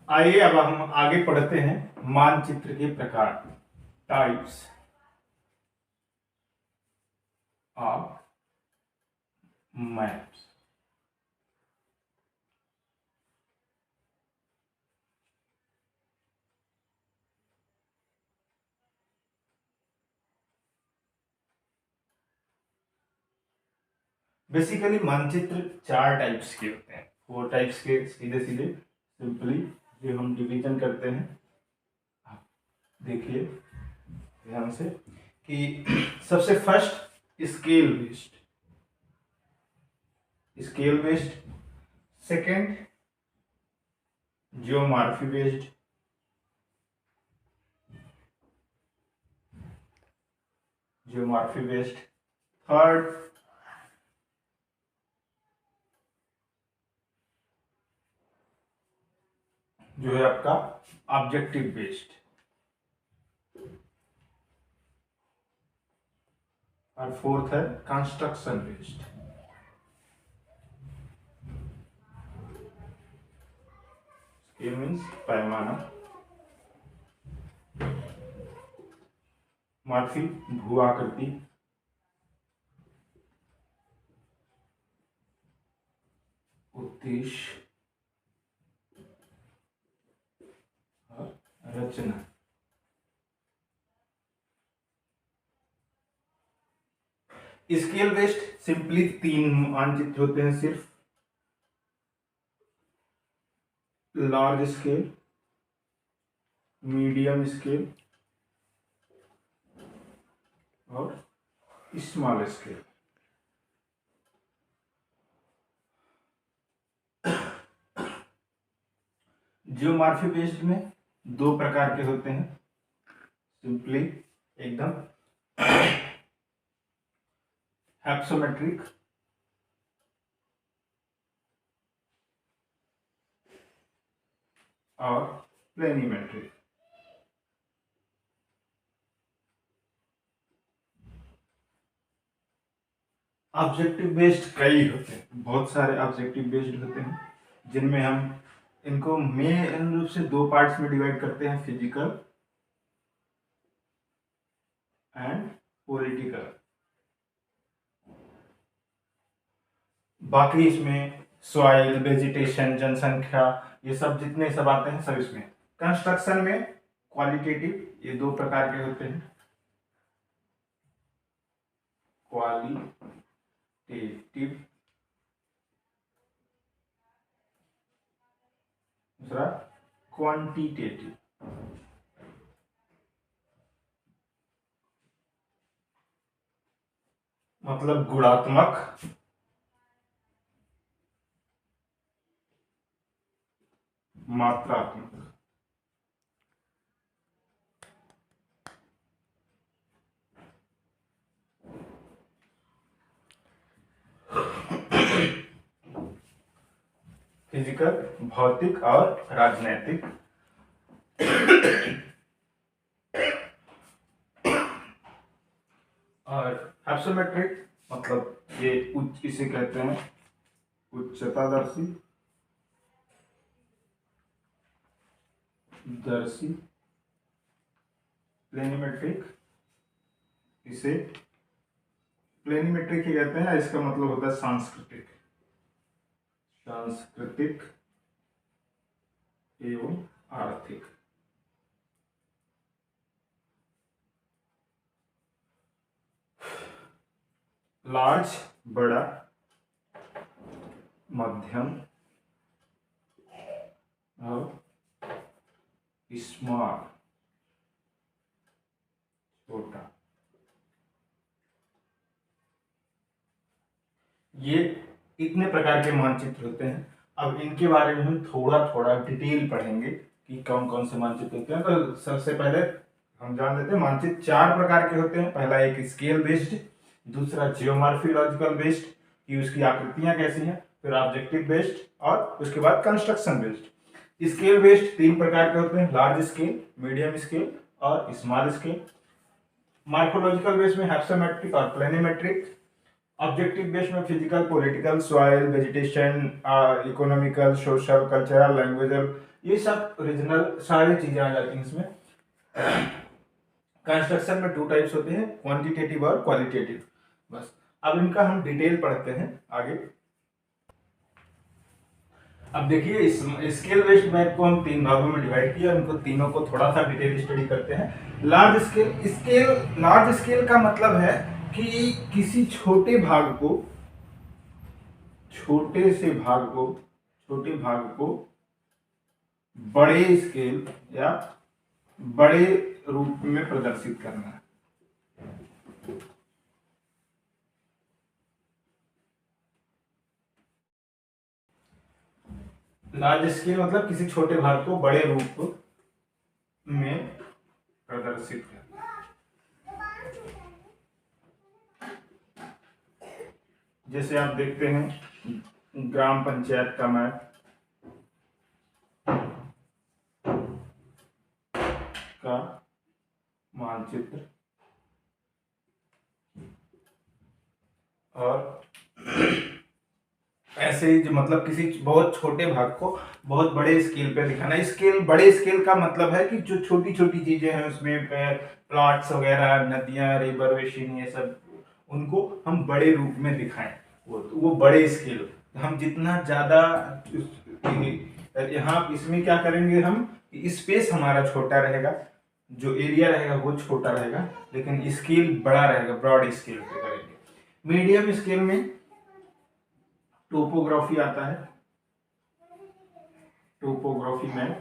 आइए अब हम आगे पढ़ते हैं मानचित्र के प्रकार, टाइप्स ऑफ मैप्स। बेसिकली मानचित्र 4 टाइप्स के होते हैं, 4 टाइप्स के, सीधे सीधे सिंपली जो हम डिवीजन करते हैं। देखिए ध्यान से कि सबसे first scale based, second geomorphy based, third जो है आपका ऑब्जेक्टिव बेस्ड, और फोर्थ है कंस्ट्रक्शन बेस्ड। स्केल मीन्स पैमाना, मॉर्फी भू आकृति, उद्देश्य और रचना। स्केल बेस्ड सिंपली 3 मानचित्र होते हैं सिर्फ, लार्ज स्केल, मीडियम स्केल और स्मॉल स्केल। जियोमॉर्फी बेस्ड में 2 प्रकार के होते हैं, सिंपली एकदम हैप्सोमेट्रिक और प्लेनिमेट्रिक। ऑब्जेक्टिव बेस्ड कई होते हैं, बहुत सारे ऑब्जेक्टिव बेस्ड होते हैं, जिनमें हम इनको मेन रूप से 2 पार्ट्स में डिवाइड करते हैं, फिजिकल एंड पॉलिटिकल। बाकी इसमें सॉइल, वेजिटेशन, जनसंख्या, ये सब जितने सब आते हैं सब इसमें। कंस्ट्रक्शन में क्वालिटेटिव, ये 2 प्रकार के होते हैं, क्वालिटेटिव, दूसरा क्वांटिटेटिव। मतलब गुणात्मक, मात्रात्मक। फिजिकल, भौतिक और राजनैतिक। और हैप्सोमेट्रिक मतलब ये उच्च, इसे कहते हैं उच्चतादर्शी, प्लेनिमेट्रिक, इसे प्लेनिमेट्रिक ही कहते हैं, इसका मतलब होता है सांस्कृतिक एवं आर्थिक। लार्ज बड़ा, मध्यम और स्मॉल छोटा। ये इतने प्रकार के मानचित्र होते हैं। अब इनके बारे में हम थोड़ा थोड़ा डिटेल पढ़ेंगे कि कौन कौन से मानचित्र होते हैं। तो सबसे पहले हम जान लेते हैं मानचित्र 4 प्रकार के होते हैं। पहला एक स्केल बेस्ड, दूसरा जियोमॉर्फोलॉजिकल बेस्ड कि उसकी आकृतियां कैसी हैं, फिर ऑब्जेक्टिव बेस्ड और उसके बाद कंस्ट्रक्शन बेस्ड। स्केल बेस्ड 3 प्रकार के होते हैं, लार्ज स्केल, मीडियम स्केल और स्मॉल स्केल। मॉर्फोलॉजिकल बेस में हैप्सोमेट्रिक और प्लेनिमेट्रिक, ऑब्जेक्टिव बेस्ड में physical, political, soil, vegetation, economical, social, cultural, lingual, ये सब रीजनल सारी चीजें आ जाती हैं इसमें। कंस्ट्रक्शन में 2 टाइप्स होते हैं, क्वांटिटेटिव और क्वालिटेटिव। बस अब इनका हम डिटेल पढ़ते हैं आगे। अब देखिए इस स्केल बेस्ड मैप को हम 3 भागों में डिवाइड किया, उनको तीनों को थोड़ा सा डिटेल स्टडी करते हैं। लार्ज स्केल का मतलब है कि किसी छोटे से छोटे भाग को बड़े स्केल या बड़े रूप में प्रदर्शित करना है। लार्ज स्केल मतलब किसी छोटे भाग को बड़े रूप में प्रदर्शित करना। जैसे आप देखते हैं ग्राम पंचायत का मैप, का मानचित्र, और ऐसे ही जो मतलब किसी बहुत छोटे भाग को बहुत बड़े स्केल पे दिखाना। बड़े स्केल का मतलब है कि जो छोटी छोटी चीजें हैं उसमें प्लॉट्स वगैरह, नदियां, रिवर बेसिन, ये सब, उनको हम बड़े रूप में दिखाएं। वो बड़े स्केल। हम जितना ज्यादा यहाँ इसमें क्या करेंगे, हम स्पेस हमारा छोटा रहेगा, जो एरिया रहेगा वो छोटा रहेगा, लेकिन स्केल बड़ा रहेगा, ब्रॉड स्केल पे करेंगे। मीडियम स्केल में टोपोग्राफी आता है, टोपोग्राफी में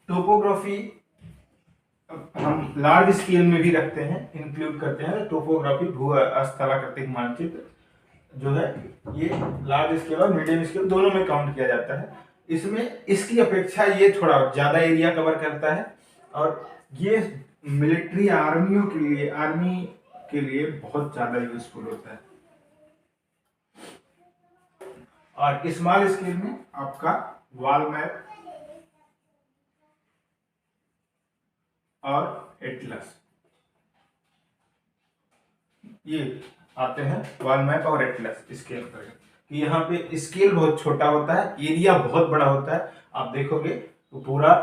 टोपोग्राफी हम लार्ज स्केल में भी रखते हैं, इंक्लूड करते हैं। टोपोग्राफी भू स्थलाकृतिक मानचित्र जो है ये लार्ज स्केल और मीडियम स्केल दोनों में काउंट किया जाता है। इसमें इसकी अपेक्षा ये थोड़ा ज्यादा एरिया कवर करता है, और ये मिलिट्री आर्मी के लिए बहुत ज्यादा यूजफुल होता है। और स्मॉल स्केल में आपका वॉल मैप और एटलस, ये आते हैं वॉल मैप और एटलस स्केल पर। कि यहाँ पे स्केल बहुत छोटा होता है, एरिया बहुत बड़ा होता है। आप देखोगे तो पूरा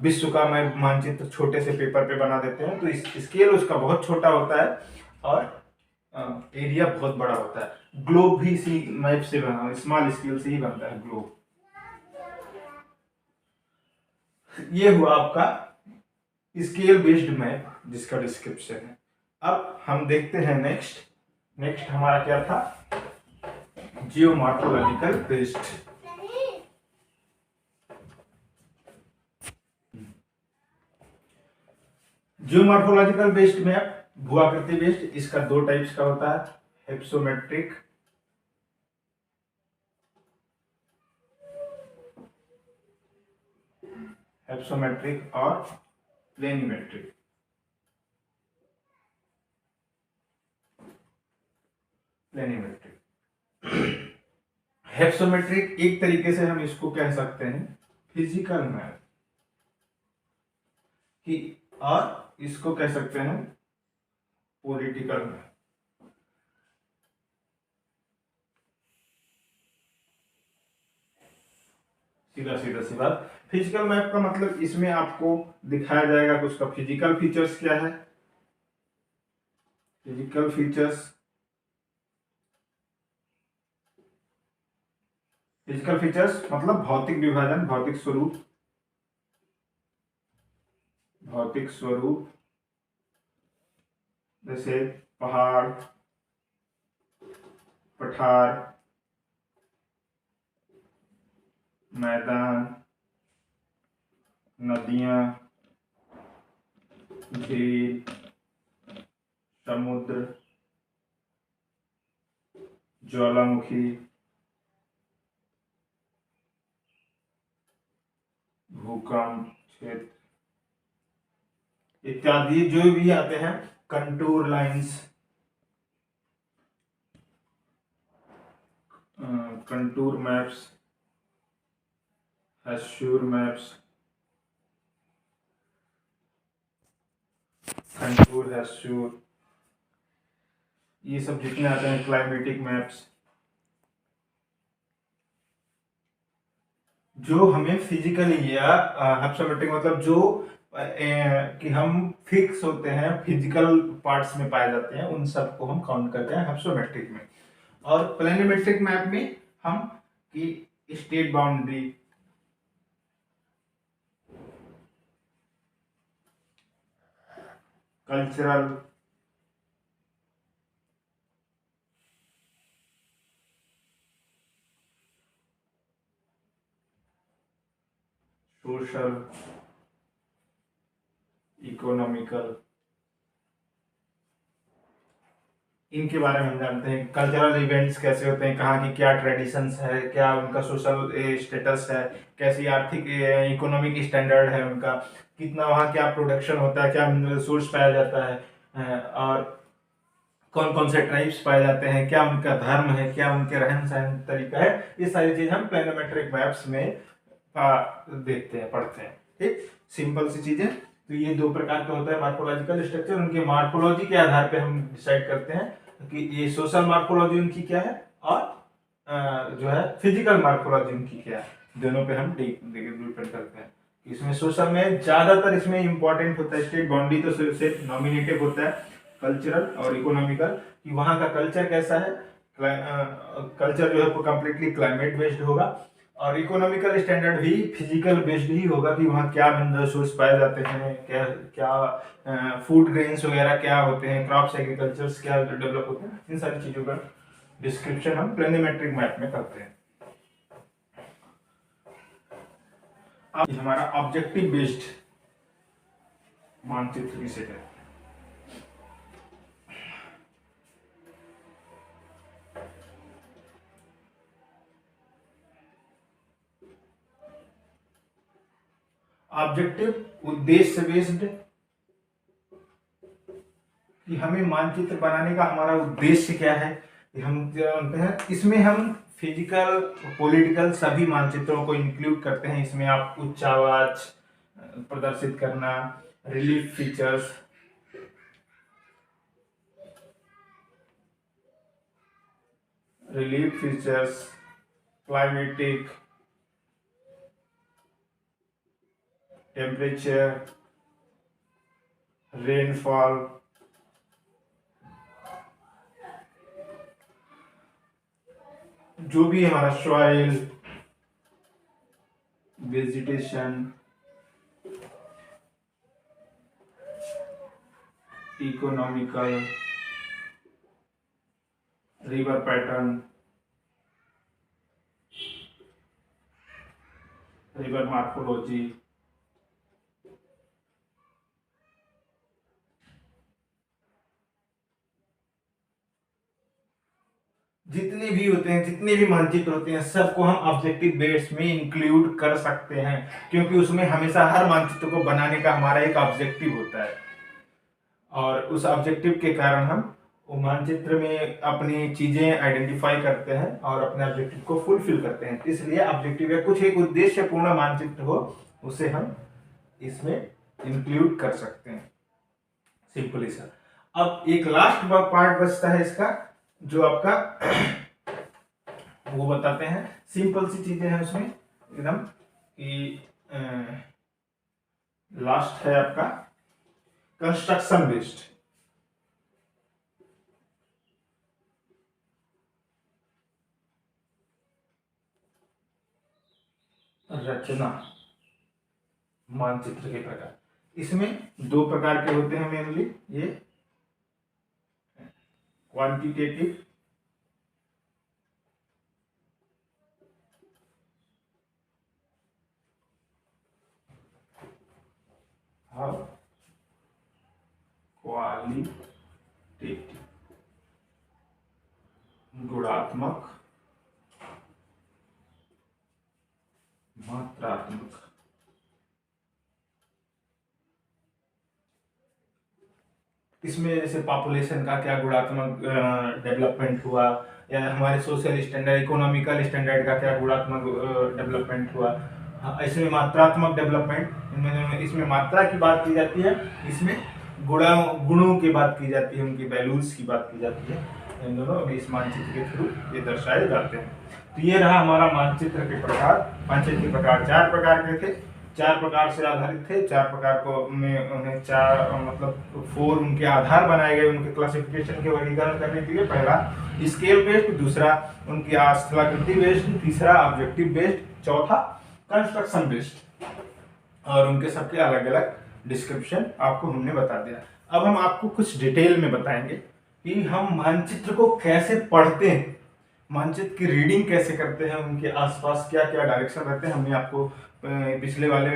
विश्व का मैप मानचित्र छोटे से पेपर पे बना देते हैं, तो स्केल उसका बहुत छोटा होता है और एरिया बहुत बड़ा होता है। ग्लोब भी इसी मैप से बना, स्मॉल स्केल से ही बनता है ग्लोब। ये हुआ आपका स्केल बेस्ड मैप जिसका डिस्क्रिप्शन है। अब हम देखते हैं नेक्स्ट हमारा क्या था, geomorphological based. Geomorphological based map, भूआकृति बेस्ड, इसका 2 टाइप्स का होता है, हेप्सोमेट्रिक और प्लेनिमेट्रिक। हेप्सोमेट्रिक एक तरीके से हम इसको कह सकते हैं फिजिकल मैप कि, और इसको कह सकते हैं पॉलिटिकल मैप। सीधा सी बात। फिजिकल मैप का मतलब इसमें आपको दिखाया जाएगा कि उसका फिजिकल फीचर्स क्या है। फिजिकल फीचर्स मतलब भौतिक विभाजन, भौतिक स्वरूप, जैसे पहाड़, पठार, मैदान, नदियां, झील, समुद्र, ज्वालामुखी, भूकंप क्षेत्र इत्यादि जो भी आते हैं। Contour lines, contour maps, hachure maps, contour hachure, ये सब जितने आते हैं क्लाइमेटिक मैप्स, जो हमें फिजिकली या हैप्सोमेट्रिक मतलब जो कि हम फिक्स होते हैं, फिजिकल पार्ट्स में पाए जाते हैं, उन सब को हम काउंट करते हैं हैप्सोमेट्रिक में। और प्लेनिमेट्रिक मैप में हम कि state boundary, cultural, social, economical, इनके बारे में हम जानते हैं। कल्चरल इवेंट्स कैसे होते हैं, कहाँ की क्या ट्रेडिशंस है, क्या उनका सोशल स्टेटस है, कैसी आर्थिक इकोनॉमिक स्टैंडर्ड है उनका, कितना वहाँ क्या प्रोडक्शन होता है, क्या रिसोर्स पाया जाता है, और कौन कौन से ट्राइब्स पाए जाते हैं, क्या उनका धर्म है, क्या उनके रहन सहन तरीका है। ये सारी चीज हम प्लेनोमेट्रिक मैप्स में देखते हैं, पढ़ते हैं। ठीक, सिंपल सी चीजें। तो ये दो प्रकार का होता है मार्फोलॉजिकल स्ट्रक्चर। उनके मार्फोलॉजी के आधार पे हम डिसाइड करते हैं कि ये सोशल मार्फोलॉजी उनकी क्या है और जो है फिजिकल मार्फोलॉजी उनकी क्या है। दोनों पे हम डिपेंड करते हैं। इसमें सोशल में ज्यादातर इसमें इंपॉर्टेंट होता है स्टेट बाउंड्री, तो सिर्फ नॉमिनेटिव होता है। कल्चरल और इकोनॉमिकल, कि वहाँ का कल्चर कैसा है, कल्चर जो है वो कम्प्लीटली क्लाइमेट बेस्ड होगा। और इकोनॉमिकल स्टैंडर्ड भी फिजिकल बेस्ड ही होगा कि वहाँ क्या मिनरल रिसोर्स पाए जाते हैं, क्या क्या फूड ग्रेन्स वगैरह क्या होते हैं, क्रॉप्स एग्रीकल्चर्स क्या डेवलप होते हैं, इन सारी चीज़ों का डिस्क्रिप्शन हम प्लेनिमेट्रिक मैप में करते हैं। अब हमारा ऑब्जेक्टिव बेस्ड मानचित्र किसे कहते हैं। ऑब्जेक्टिव उद्देश्य बेस्ड, कि हमें मानचित्र बनाने का हमारा उद्देश्य क्या है, हम जानते हैं। इसमें हम फिजिकल, पॉलिटिकल सभी मानचित्रों को इंक्लूड करते हैं। इसमें आप उच्च आवाज प्रदर्शित करना, relief features, climatic, temperature, rainfall, जो भी हमारा soil, vegetation, economical, river pattern, river morphology, जितने भी होते हैं, जितने भी मानचित्र होते हैं, सबको हम ऑब्जेक्टिव बेस में इंक्लूड कर सकते हैं, क्योंकि उसमें हमेशा हर मानचित्र को बनाने का हमारा एक ऑब्जेक्टिव होता है। और उस ऑब्जेक्टिव के कारण हम वो मानचित्र में अपनी चीजें आइडेंटिफाई करते हैं और अपने ऑब्जेक्टिव को फुलफिल करते हैं। इसलिए ऑब्जेक्टिव या कुछ एक उद्देश्यपूर्ण मानचित्र हो, उसे हम इसमें इंक्लूड कर सकते हैं। Simply sir. अब एक लास्ट पार्ट बचता है इसका, जो आपका वो बताते हैं। सिंपल सी चीजें हैं उसमें एकदम, कि लास्ट है आपका कंस्ट्रक्शन बेस्ड, रचना मानचित्र के प्रकार। इसमें दो प्रकार के होते हैं मेनली, ये क्वांटिटेटिव और क्वालिटेटिव, गुणात्मक, मात्रात्मक। इसमें जैसे पॉपुलेशन का क्या गुणात्मक डेवलपमेंट हुआ, या हमारे सोशल स्टैंडर्ड, इकोनॉमिकल स्टैंडर्ड का क्या गुणात्मक डेवलपमेंट हुआ। इसमें मात्रात्मक डेवलपमेंट, इसमें मात्रा की बात की जाती है, इसमें गुणों की बात की जाती है, उनकी वैल्यूज की बात की जाती है, इन दोनों इस मानचित्र के थ्रू ये दर्शाए जाते हैं। तो ये रहा हमारा मानचित्र के प्रकार। मानचित्र के प्रकार 4 प्रकार के थे, 4 प्रकार से आधारित थे। 4 प्रकार को में उन्हें 4 मतलब 4 उनके आधार बनाए गए उनके क्लासिफिकेशन के वर्गीकरण करने के लिए। पहला स्केल बेस्ड, दूसरा उनकी स्थलाकृति बेस्ड, तीसरा ऑब्जेक्टिव बेस्ड, चौथा कंस्ट्रक्शन बेस्ड, और उनके सबके अलग अलग डिस्क्रिप्शन आपको हमने बता दिया। अब हम आपको कुछ डिटेल में बताएंगे कि हम मानचित्र को कैसे पढ़ते हैं, मानचित्र की रीडिंग कैसे करते हैं, उनके आसपास क्या क्या डायरेक्शन रहते हैं। हमने आपको पिछले वाले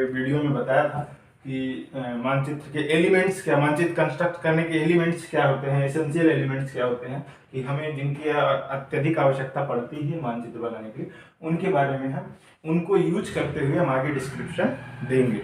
वीडियो में बताया था कि मानचित्र के एलिमेंट्स क्या, मानचित्र कंस्ट्रक्ट करने के एलिमेंट्स क्या होते हैं, एसेंशियल एलिमेंट्स क्या होते हैं, कि हमें जिनकी अत्यधिक आवश्यकता पड़ती है मानचित्र बनाने के लिए, उनके बारे में हम उनको यूज करते हुए हम आगे डिस्क्रिप्शन देंगे।